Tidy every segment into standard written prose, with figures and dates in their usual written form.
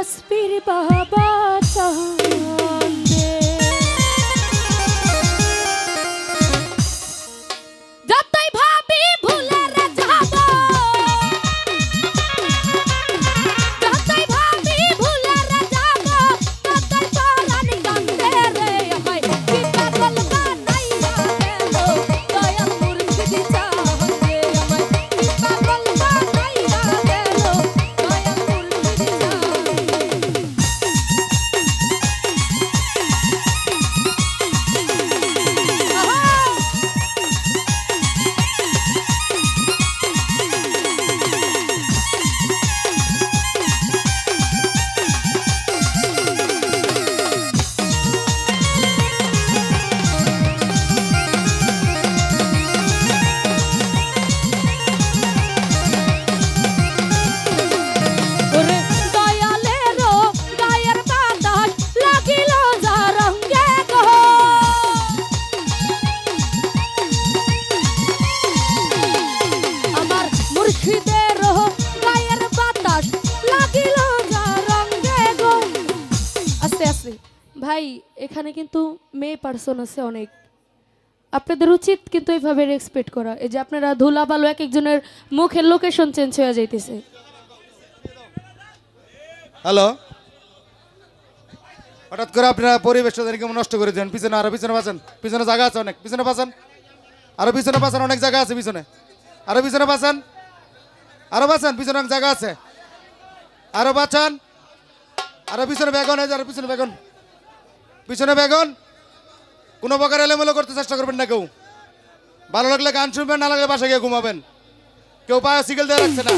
তসবির বাবা চাঁদে যতই ভাবি ভুলে রে যাব যতই ভাবি ভুলে রে যাব ততই পরাণ কান্দে রে আমায় কি পাগল বানাইয়া গেল দয়াল মুর্শিদ চাঁদে আমায় কি পাগল বানাইয়া গেল দয়াল মুর্শিদ ওরে দয়ালেরও গায়ের বাতাস লাগিল যা রঙ্গে গো আমার মুর্শিদেরও গায়ের বাতাস লাগিল যা রঙ্গে গো আস্তে আস্তে ভাই এখানে কিন্তু মেয়ে পার্সন আছে অনেক আপনাদের উচিত কিন্তু এইভাবে রেসপেক্ট করা এই যে আপনারা ধুলা বালু এক একজনের মুখের লোকেশন চেঞ্জ হয়ে যাইতেছে হ্যালো, হঠাৎ করে আপনারা পরিবেশটা কেমন নষ্ট করে দেন। পিছনে আরো পিছনে বাঁচান, পিছনে জায়গা আছে অনেক, পিছনে বাঁচান, আরো পিছনে বাঁচান, অনেক জায়গা আছে পিছনে, আরো পিছনে বাঁচান, আরো বাঁচান, পিছনে অনেক জায়গা আছে, আরো বাঁচান, আরো পিছনে বেগুন, আরো পিছনে বেগুন, পিছনে বেগুন। কোনো প্রকার এলোমেলো করতে চেষ্টা করবেন না কেউ। ভালো লাগলে গান শুনবেন, না লাগলে বাসায় গিয়ে ঘুমাবেন। কেউ পায়ে সিগেল দিয়ে রাখছে না,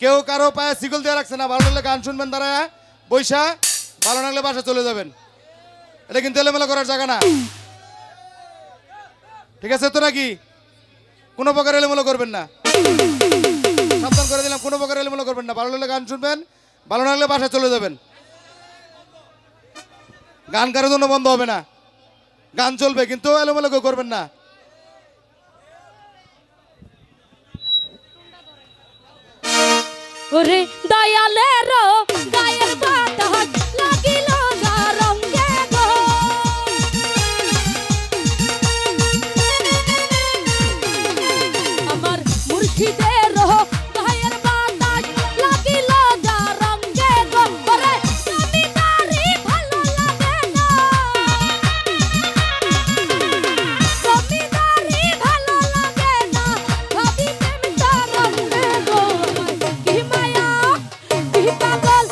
কেউ কারো পায়ে সিগল দিয়ে রাখছে না। ভালো লাগলে গান শুনবেন, দাঁড়ায় বৈশা, ভালো লাগলে বাসা চলে যাবেন। এটা কিন্তু এলোমেলো করার জায়গা না, ঠিক আছে তো নাকি? কোনো প্রকার এলোমেলো করবেন না, সাবধান করে দিলাম। কোনো প্রকার এলোমেলো করবেন না। ভালো লাগলে গান শুনবেন, ভালো লাগলে বাসা চলে যাবেন। গান কারোর জন্য বন্ধ হবে না, গান চলবে, কিন্তু এলোমেলো কেউ করবেন না। ওরে দয়ালেরও গায়ের বাতাস লাগিল যা রঙ্গে গো আমার মুর্শিদেরও গায়ের বাতাস লাগিল যা রঙ্গে গো ওরে জমিদারি ভালো লাগে না জমিদারি ভালো লাগে না ভাবি প্রেমটা রঙ্গে গো কি মায়া কি পাগল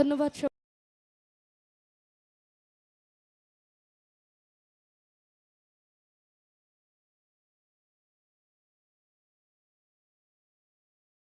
ধন্যবাদ।